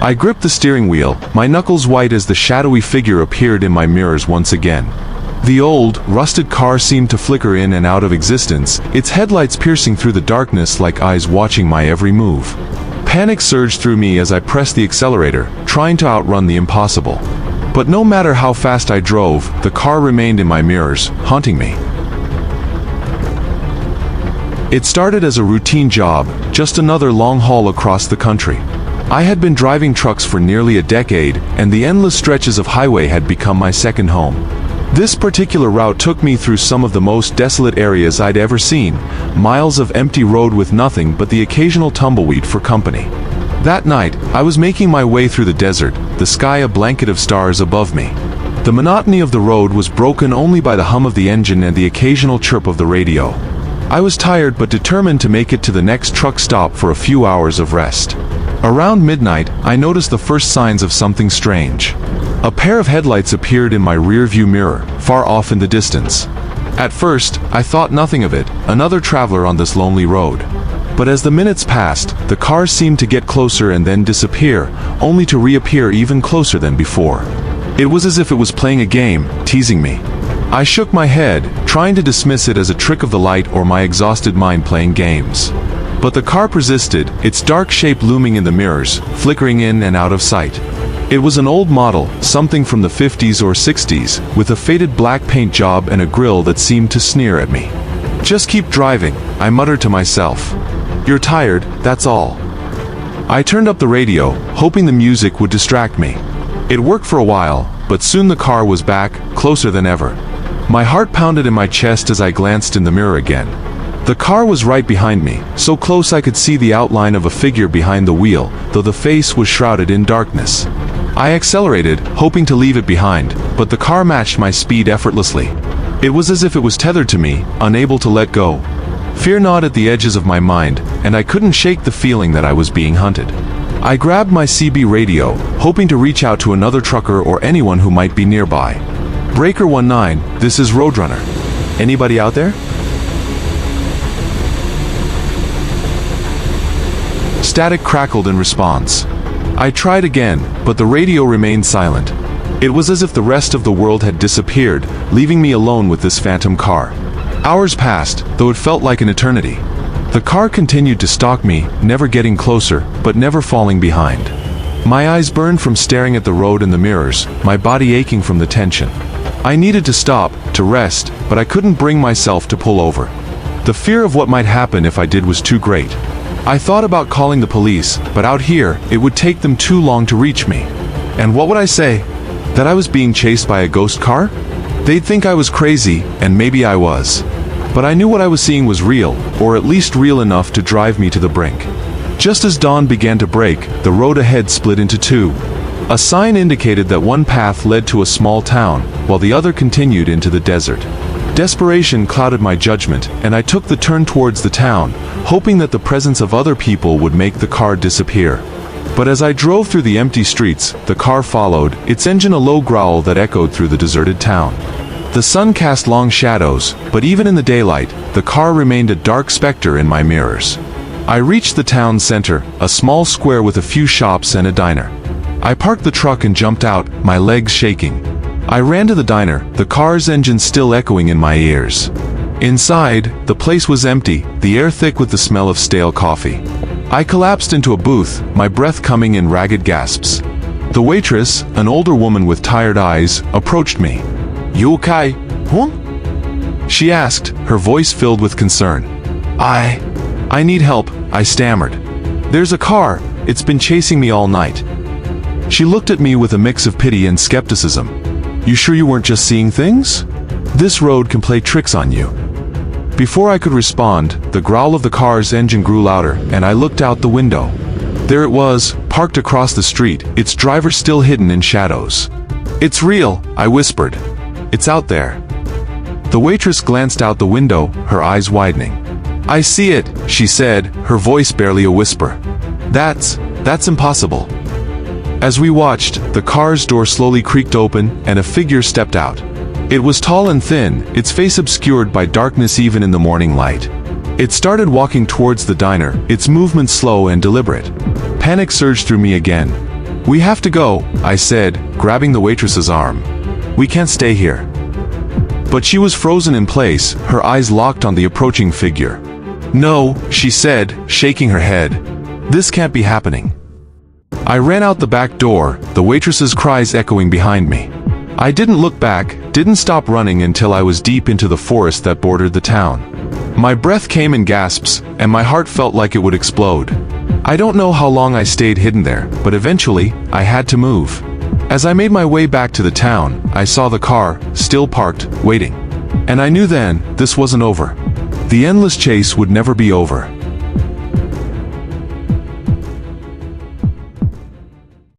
I gripped the steering wheel, my knuckles white as the shadowy figure appeared in my mirrors once again. The old, rusted car seemed to flicker in and out of existence, its headlights piercing through the darkness like eyes watching my every move. Panic surged through me as I pressed the accelerator, trying to outrun the impossible. But no matter how fast I drove, the car remained in my mirrors, haunting me. It started as a routine job, just another long haul across the country. I had been driving trucks for nearly a decade, and the endless stretches of highway had become my second home. This particular route took me through some of the most desolate areas I'd ever seen, miles of empty road with nothing but the occasional tumbleweed for company. That night, I was making my way through the desert, the sky a blanket of stars above me. The monotony of the road was broken only by the hum of the engine and the occasional chirp of the radio. I was tired but determined to make it to the next truck stop for a few hours of rest. Around midnight, I noticed the first signs of something strange. A pair of headlights appeared in my rear-view mirror, far off in the distance. At first, I thought nothing of it, another traveler on this lonely road. But as the minutes passed, the cars seemed to get closer and then disappear, only to reappear even closer than before. It was as if it was playing a game, teasing me. I shook my head, trying to dismiss it as a trick of the light or my exhausted mind playing games. But the car persisted, its dark shape looming in the mirrors, flickering in and out of sight. It was an old model, something from the 50s or 60s, with a faded black paint job and a grille that seemed to sneer at me. "Just keep driving," I muttered to myself. "You're tired, that's all." I turned up the radio, hoping the music would distract me. It worked for a while, but soon the car was back, closer than ever. My heart pounded in my chest as I glanced in the mirror again. The car was right behind me, so close I could see the outline of a figure behind the wheel, though the face was shrouded in darkness. I accelerated, hoping to leave it behind, but the car matched my speed effortlessly. It was as if it was tethered to me, unable to let go. Fear gnawed at the edges of my mind, and I couldn't shake the feeling that I was being hunted. I grabbed my CB radio, hoping to reach out to another trucker or anyone who might be nearby. "Breaker 19, this is Roadrunner. Anybody out there?" Static crackled in response. I tried again, but the radio remained silent. It was as if the rest of the world had disappeared, leaving me alone with this phantom car. Hours passed, though it felt like an eternity. The car continued to stalk me, never getting closer, but never falling behind. My eyes burned from staring at the road and the mirrors, my body aching from the tension. I needed to stop, to rest, but I couldn't bring myself to pull over. The fear of what might happen if I did was too great. I thought about calling the police, but out here, it would take them too long to reach me. And what would I say? That I was being chased by a ghost car? They'd think I was crazy, and maybe I was. But I knew what I was seeing was real, or at least real enough to drive me to the brink. Just as dawn began to break, the road ahead split into two. A sign indicated that one path led to a small town, while the other continued into the desert. Desperation clouded my judgment, and I took the turn towards the town, hoping that the presence of other people would make the car disappear. But as I drove through the empty streets, the car followed, its engine a low growl that echoed through the deserted town. The sun cast long shadows, but even in the daylight, the car remained a dark specter in my mirrors. I reached the town center, a small square with a few shops and a diner. I parked the truck and jumped out, my legs shaking. I ran to the diner, the car's engine still echoing in my ears. Inside, the place was empty, the air thick with the smell of stale coffee. I collapsed into a booth, my breath coming in ragged gasps. The waitress, an older woman with tired eyes, approached me. "You okay? Huh?" she asked, her voice filled with concern. I need help," I stammered. "There's a car, it's been chasing me all night." She looked at me with a mix of pity and skepticism. "You sure you weren't just seeing things? This road can play tricks on you." Before I could respond, the growl of the car's engine grew louder, and I looked out the window. There it was, parked across the street, its driver still hidden in shadows. "It's real," I whispered. "It's out there." The waitress glanced out the window, her eyes widening. "I see it," she said, her voice barely a whisper. That's impossible." As we watched, the car's door slowly creaked open, and a figure stepped out. It was tall and thin, its face obscured by darkness even in the morning light. It started walking towards the diner, its movement slow and deliberate. Panic surged through me again. "We have to go," I said, grabbing the waitress's arm. "We can't stay here." But she was frozen in place, her eyes locked on the approaching figure. "No," she said, shaking her head. "This can't be happening." I ran out the back door, the waitress's cries echoing behind me. I didn't look back, didn't stop running until I was deep into the forest that bordered the town. My breath came in gasps, and my heart felt like it would explode. I don't know how long I stayed hidden there, but eventually, I had to move. As I made my way back to the town, I saw the car, still parked, waiting. And I knew then, this wasn't over. The endless chase would never be over.